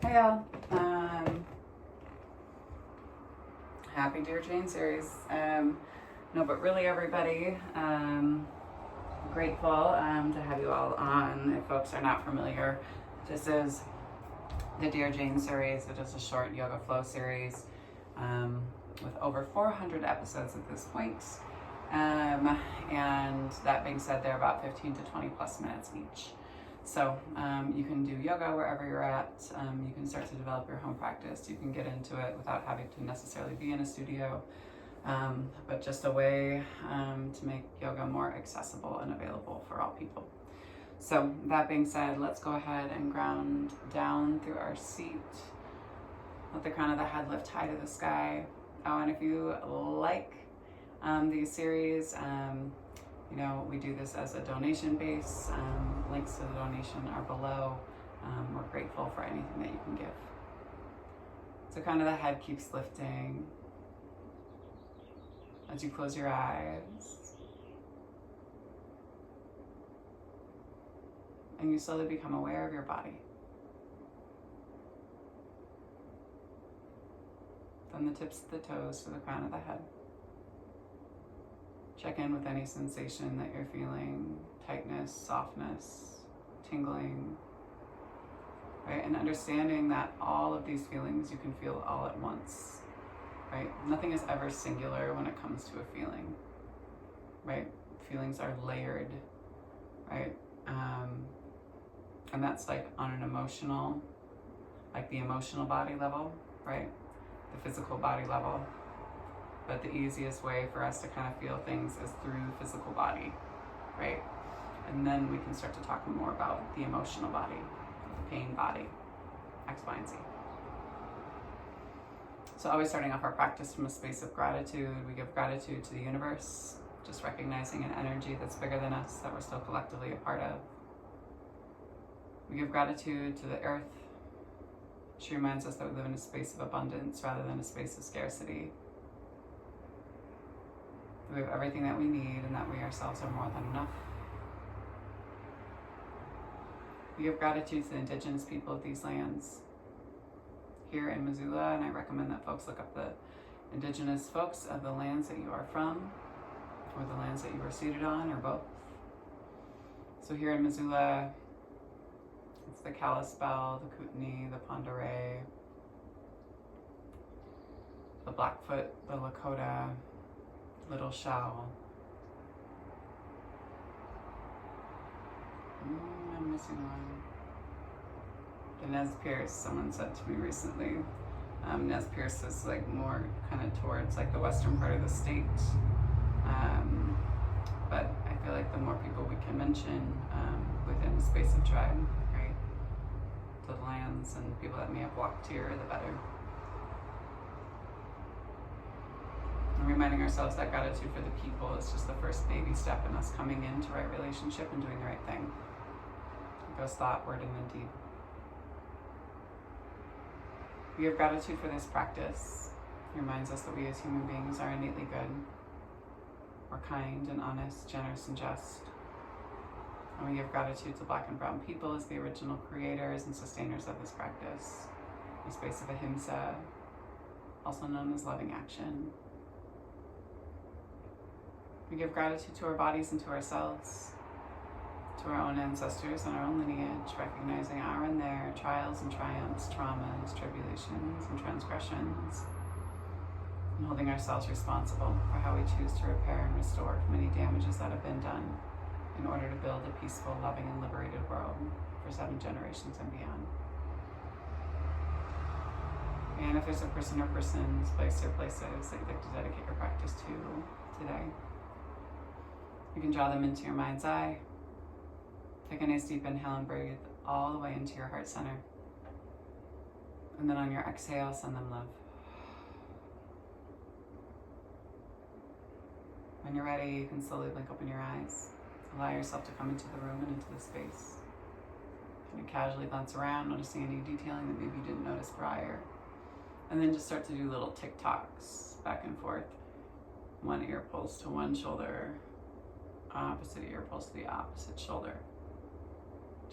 Hey all, happy Dear Jane series. No, but really everybody, grateful to have you all on. If folks are not familiar, this is the Dear Jane series. It is a short yoga flow series with over 400 episodes at this point. And that being said, they're about 15 to 20 plus minutes each. So you can do yoga wherever you're at. You can start to develop your home practice. You can get into it without having to necessarily be in a studio, but just a way to make yoga more accessible and available for all people. So that being said, let's go ahead and ground down through our seat. Let the crown of the head lift high to the sky. Oh, and if you like these series, we do this as a donation base. Links to the donation are below. We're grateful for anything that you can give. So kind of the head keeps lifting as you close your eyes. And you slowly become aware of your body. From the tips of the toes to the crown of the head. Check in with any sensation that you're feeling, tightness, softness, tingling, right? And understanding that all of these feelings you can feel all at once, right? Nothing is ever singular when it comes to a feeling, right? Feelings are layered, right? And that's like on an emotional, like the emotional body level, right? The physical body level. But the easiest way for us to kind of feel things is through physical body, right? And then we can start to talk more about the emotional body, the pain body, X, Y, and Z. So always starting off our practice from a space of gratitude. We give gratitude to the universe, just recognizing an energy that's bigger than us, that we're still collectively a part of. We give gratitude to the earth. She reminds us that we live in a space of abundance rather than a space of scarcity. We have everything that we need and that we ourselves are more than enough. We give gratitude to the indigenous people of these lands here in Missoula, and I recommend that folks look up the indigenous folks of the lands that you are from, or the lands that you are seated on, or both. So here in Missoula, it's the Kalispel, the Kootenai, the Pend Oreille, the Blackfoot, the Lakota, Little Shell. I'm missing one. The Nez Perce, someone said to me recently. Nez Perce is like more kind of towards like the western part of the state. But I feel like the more people we can mention within the space of tribe, right? The lands and people that may have walked here, the better. And reminding ourselves that gratitude for the people is just the first baby step in us coming into right relationship and doing the right thing. It goes thought, word, and then deed. We have gratitude for this practice. It reminds us that we as human beings are innately good. We're kind and honest, generous and just. And we give gratitude to Black and Brown people as the original creators and sustainers of this practice. A space of ahimsa, also known as loving action. We give gratitude to our bodies and to ourselves, to our own ancestors and our own lineage, recognizing our and their trials and triumphs, traumas, tribulations, and transgressions, and holding ourselves responsible for how we choose to repair and restore from any damages that have been done in order to build a peaceful, loving, and liberated world for 7 generations and beyond. And if there's a person or persons, place or places that you'd like to dedicate your practice to today, you can draw them into your mind's eye. Take a nice deep inhale and breathe all the way into your heart center. And then on your exhale, send them love. When you're ready, you can slowly blink open your eyes. Allow yourself to come into the room and into the space. Kind of casually glance around, noticing any detailing that maybe you didn't notice prior. And then just start to do little tick-tocks back and forth. One ear pulls to one shoulder, opposite ear pulls to the opposite shoulder.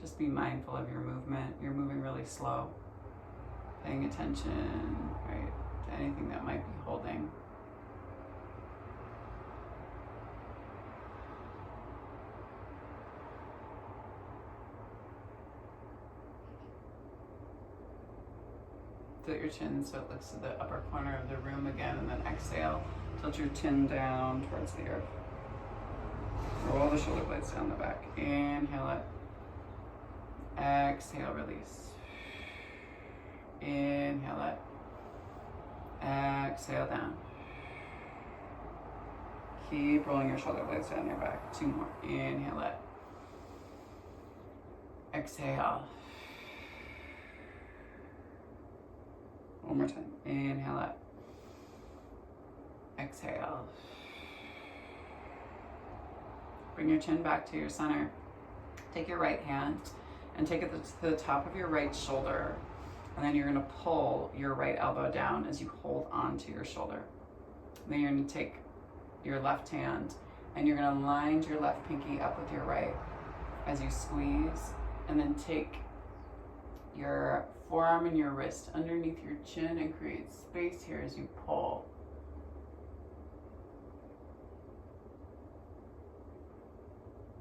Just be mindful of your movement. You're moving really slow. Paying attention, right, to anything that might be holding. Tilt your chin so it looks to the upper corner of the room again, and then exhale. Tilt your chin down towards the earth. Roll the shoulder blades down the back. Inhale it. Exhale, release. Inhale it. Exhale down. Keep rolling your shoulder blades down your back. 2 more. Inhale it. Exhale. One more time. Inhale it. Exhale. Bring your chin back to your center. Take your right hand and take it to the top of your right shoulder. And then you're going to pull your right elbow down as you hold onto your shoulder. Then you're going to take your left hand and you're going to line your left pinky up with your right as you squeeze. And then take your forearm and your wrist underneath your chin and create space here as you pull.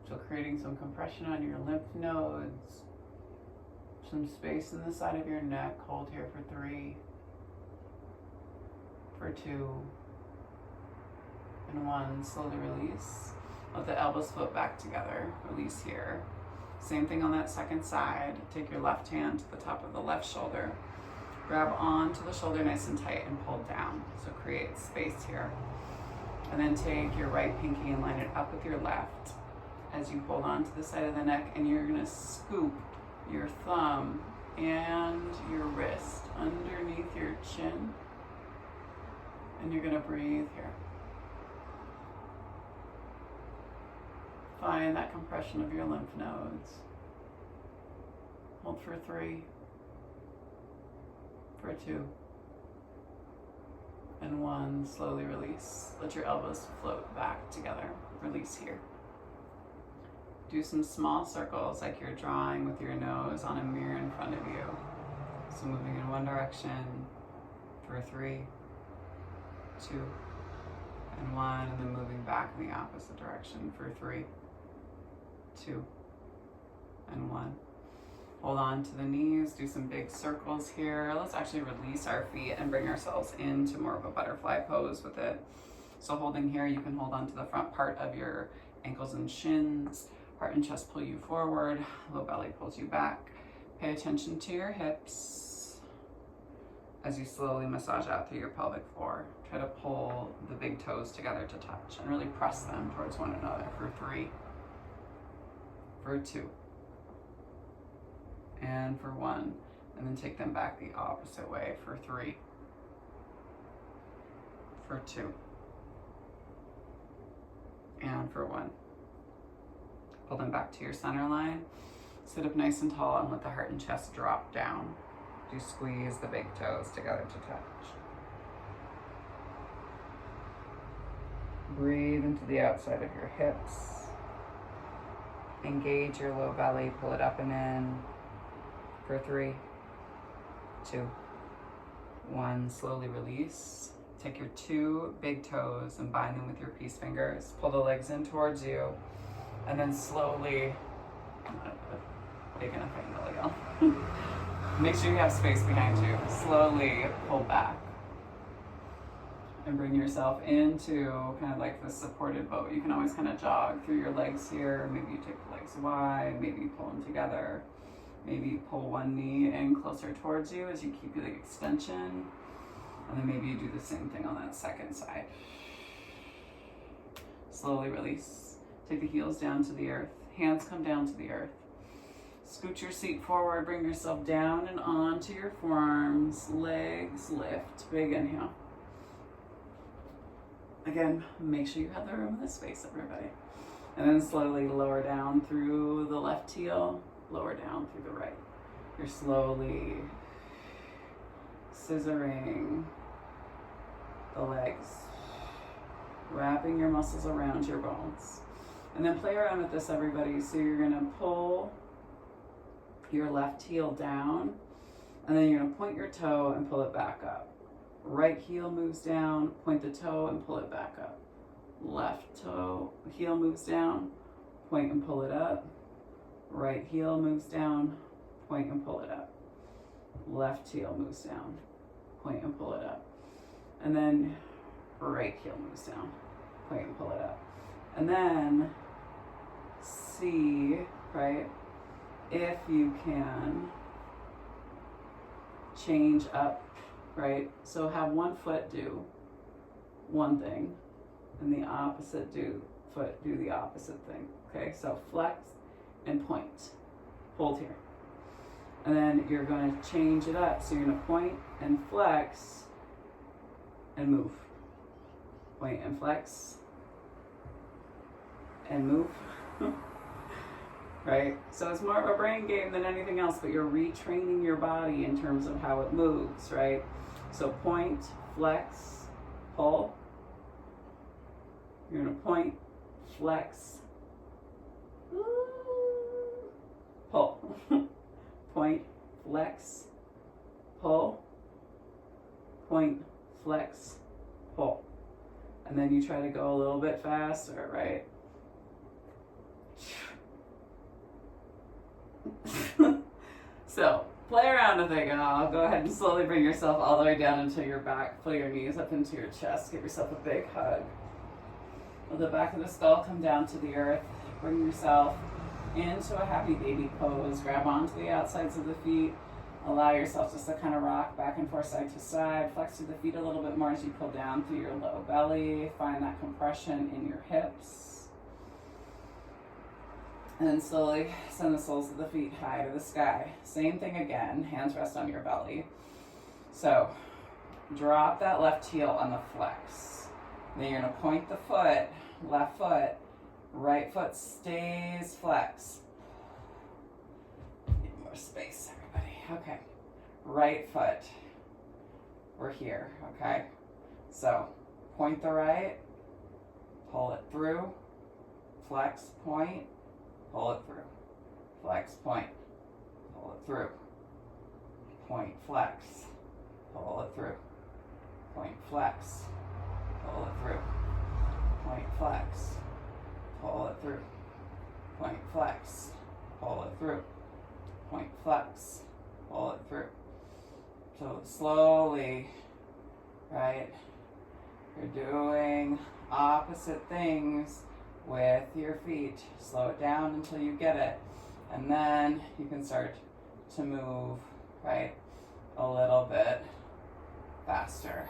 So creating some compression on your lymph nodes, some space in the side of your neck. Hold here for 3, for 2, and 1. Slowly release. Let the elbows float back together. Release here. Same thing on that second side. Take your left hand to the top of the left shoulder. Grab onto the shoulder nice and tight and pull down. So create space here. And then take your right pinky and line it up with your left as you hold on to the side of the neck, and you're gonna scoop your thumb and your wrist underneath your chin, and you're gonna breathe here. Find that compression of your lymph nodes. Hold for 3, for 2, and 1. Slowly release. Let your elbows float back together. Release here. Do some small circles like you're drawing with your nose on a mirror in front of you. So moving in one direction for 3, 2, and 1, and then moving back in the opposite direction for 3, 2, and 1. Hold on to the knees, do some big circles here. Let's actually release our feet and bring ourselves into more of a butterfly pose with it. So holding here, you can hold on to the front part of your ankles and shins. Heart and chest pull you forward, low belly pulls you back. Pay attention to your hips as you slowly massage out through your pelvic floor. Try to pull the big toes together to touch and really press them towards one another for 3, for 2, and for 1. And then take them back the opposite way for 3, for 2, and for 1. Pull them back to your center line. Sit up nice and tall and let the heart and chest drop down. Do squeeze the big toes together to touch. Breathe into the outside of your hips. Engage your low belly, pull it up and in for 3, 2, 1. Slowly release. Take your 2 big toes and bind them with your peace fingers. Pull the legs in towards you. And then slowly, I'm not big enough angle, y'all. Make sure you have space behind you. Slowly pull back. And bring yourself into kind of like this supported boat. You can always kind of jog through your legs here. Maybe you take the legs wide, maybe you pull them together. Maybe you pull one knee in closer towards you as you keep the extension. And then maybe you do the same thing on that second side. Slowly release. Take the heels down to the earth. Hands come down to the earth. Scoot your seat forward. Bring yourself down and onto your forearms. Legs lift. Big inhale. Again, make sure you have the room and the space, everybody. And then slowly lower down through the left heel. Lower down through the right. You're slowly scissoring the legs. Wrapping your muscles around your bones. And then play around with this, everybody. So you're gonna pull your left heel down, And then you're gonna point your toe and pull it back up. Right heel moves down, point the toe and pull it back up. Left toe, heel moves down, point and pull it up. Right heel moves down, point and pull it up. Left heel moves down, point and pull it up. And then right heel moves down, point and pull it up. And then see, right, if you can change up, right? So have one foot do one thing and the opposite foot do the opposite thing. Okay, so flex and point. Hold here. And then you're going to change it up. So you're going to point and flex and move. Point and flex and move. Right? So it's more of a brain game than anything else, but you're retraining your body in terms of how it moves, right? So point, flex, pull. You're going to point, flex, pull. Point, flex, pull. Point, flex, pull. And then you try to go a little bit faster, right? So play around with it, y'all. Go ahead and slowly bring yourself all the way down into your back. Pull your knees up into your chest. Give yourself a big hug. Let the back of the skull come down to the earth. Bring yourself into a happy baby pose. Grab onto the outsides of the feet. Allow yourself just to kind of rock back and forth, side to side. Flex through the feet a little bit more as you pull down through your low belly. Find that compression in your hips. And then slowly send the soles of the feet high to the sky. Same thing again. Hands rest on your belly. So drop that left heel on the flex. Then you're going to point the foot, left foot, right foot stays flex. Need more space, everybody. Okay. Right foot. We're here, okay? So point the right, pull it through, flex, point, pull it through, flex, point, pull it through, point, flex, pull it through, point, flex, pull it through, point, flex, pull it through, point, flex, pull it through, point, flex, pull it through. So slowly, right, you're doing opposite things with your feet. Slow it down until you get it. And then you can start to move, right, a little bit faster.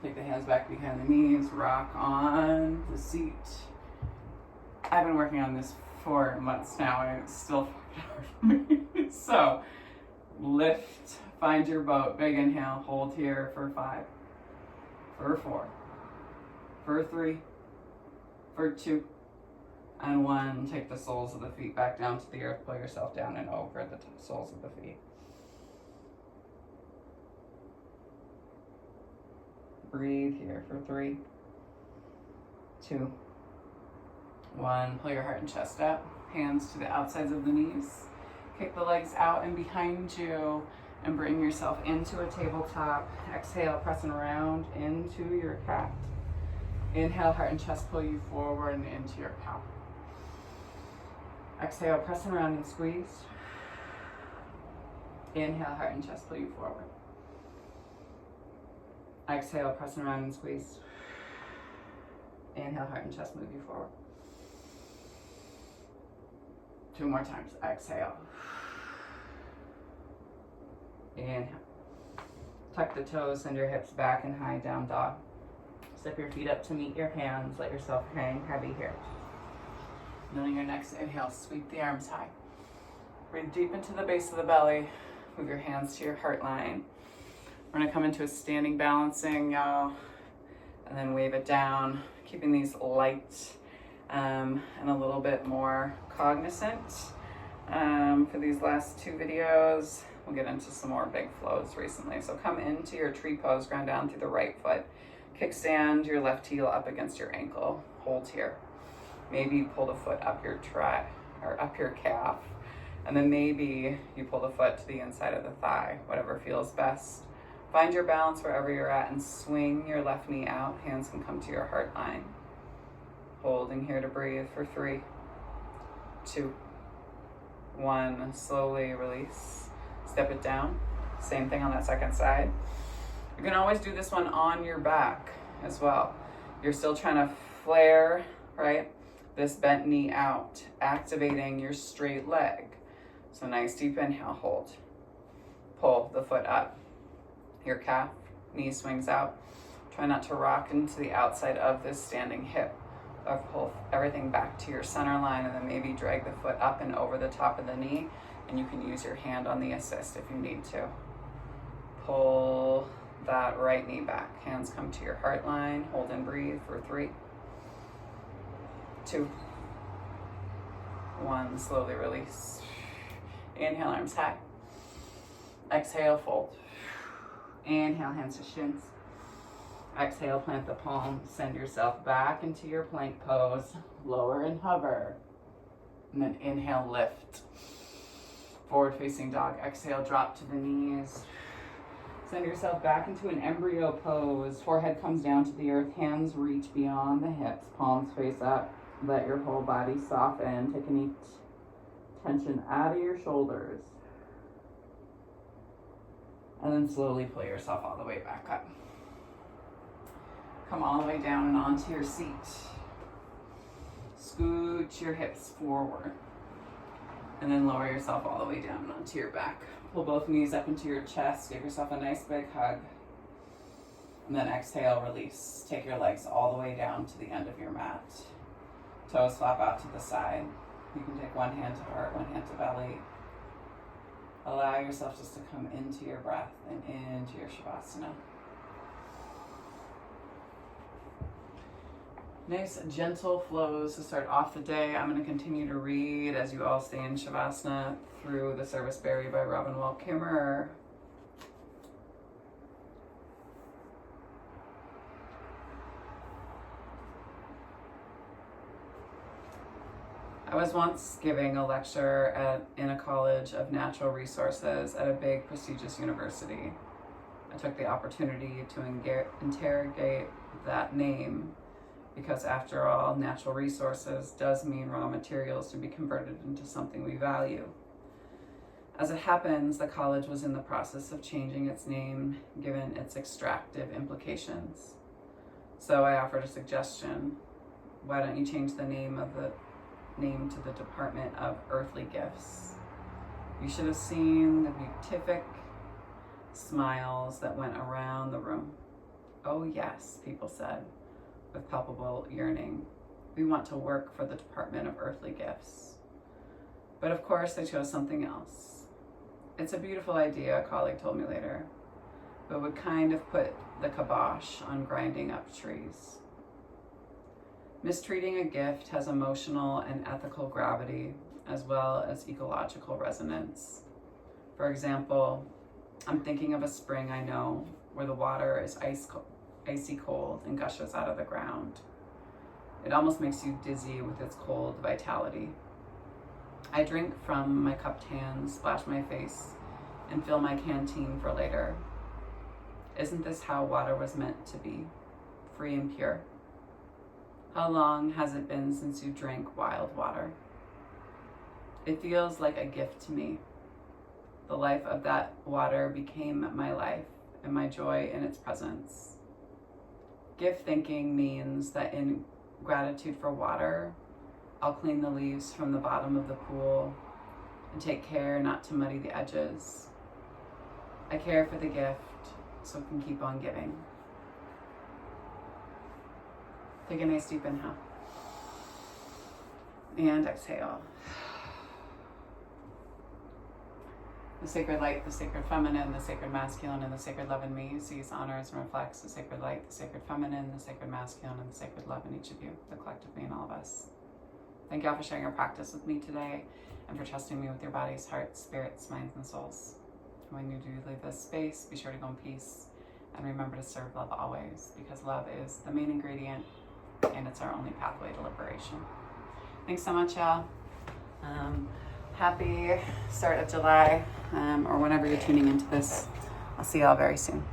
Take the hands back behind the knees, rock on the seat. I've been working on this for months now and it's still hard for me. So lift, find your boat, big inhale, hold here for 5, for 4, for 3, for 2, and 1. Take the soles of the feet back down to the earth, pull yourself down and over the soles of the feet. Breathe here for 3, 2, 1. Pull your heart and chest up, hands to the outsides of the knees. Kick the legs out and behind you and bring yourself into a tabletop. Exhale, pressing around into your cat. Inhale, heart and chest pull you forward and into your cow. Exhale, pressing around and squeeze. Inhale, heart and chest pull you forward. Exhale, pressing around and squeeze. Inhale, heart and chest move you forward. 2 more times. Exhale. Inhale. Tuck the toes, send your hips back and high down dog. Step your feet up to meet your hands. Let yourself hang heavy here. And then your next inhale, sweep the arms high. Breathe deep into the base of the belly. Move your hands to your heart line. We're gonna come into a standing balancing, y'all. And then wave it down, keeping these light and a little bit more cognizant for these last 2 videos. We'll get into some more big flows recently. So come into your tree pose, ground down through the right foot. Kickstand your left heel up against your ankle. Hold here. Maybe pull the foot up your or up your calf. And then maybe you pull the foot to the inside of the thigh, whatever feels best. Find your balance wherever you're at and swing your left knee out. Hands can come to your heart line. Holding here to breathe for 3, 2, 1. Slowly release. Step it down. Same thing on that second side. You can always do this one on your back as well. You're still trying to flare, right? This bent knee out, activating your straight leg. So nice deep inhale, hold. Pull the foot up. Your calf, knee swings out. Try not to rock into the outside of this standing hip. Pull everything back to your center line, and then maybe drag the foot up and over the top of the knee, and you can use your hand on the assist if you need to. Pull that right knee back. Hands come to your heart line. Hold and breathe for 3, 2, 1. Slowly release. Inhale, arms high. Exhale, fold. Inhale, hands to shins. Exhale, plant the palms. Send yourself back into your plank pose. Lower and hover. And then inhale, lift. Forward facing dog. Exhale, drop to the knees. Send yourself back into an embryo pose. Forehead comes down to the earth. Hands reach beyond the hips. Palms face up. Let your whole body soften. Take any tension out of your shoulders. And then slowly pull yourself all the way back up. Come all the way down and onto your seat. Scoot your hips forward. And then lower yourself all the way down onto your back. Pull both knees up into your chest. Give yourself a nice big hug. And then exhale, release. Take your legs all the way down to the end of your mat. Toes flap out to the side. You can take one hand to heart, one hand to belly. Allow yourself just to come into your breath and into your Shavasana. Nice gentle flows to start off the day. I'm going to continue to read as you all stay in Shavasana through The Service Berry by Robin Wall Kimmerer. I was once giving a lecture in a college of natural resources at a big prestigious university. I took the opportunity to interrogate that name because after all, natural resources does mean raw materials to be converted into something we value. As it happens, the college was in the process of changing its name given its extractive implications. So I offered a suggestion. Why don't you change the name to the Department of Earthly Gifts? You should have seen the beatific smiles that went around the room. Oh yes, people said, with palpable yearning. We want to work for the Department of Earthly Gifts. But of course, they chose something else. It's a beautiful idea, a colleague told me later, but would kind of put the kibosh on grinding up trees. Mistreating a gift has emotional and ethical gravity, as well as ecological resonance. For example, I'm thinking of a spring I know where the water is icy cold and gushes out of the ground. It almost makes you dizzy with its cold vitality. I drink from my cupped hands, splash my face, and fill my canteen for later. Isn't this how water was meant to be? Free and pure. How long has it been since you drank wild water? It feels like a gift to me. The life of that water became my life and my joy in its presence. Gift thinking means that in gratitude for water, I'll clean the leaves from the bottom of the pool and take care not to muddy the edges. I care for the gift so it can keep on giving. Take a nice deep inhale. And exhale. The sacred light, the sacred feminine, the sacred masculine, and the sacred love in me sees, honors, and reflects the sacred light, the sacred feminine, the sacred masculine, and the sacred love in each of you, the collective me in all of us. Thank you all for sharing your practice with me today and for trusting me with your bodies, hearts, spirits, minds, and souls. When you do leave this space, be sure to go in peace And remember to serve love always, because love is the main ingredient and it's our only pathway to liberation. Thanks so much, y'all. Happy start of July, or whenever you're tuning into this. I'll see y'all very soon.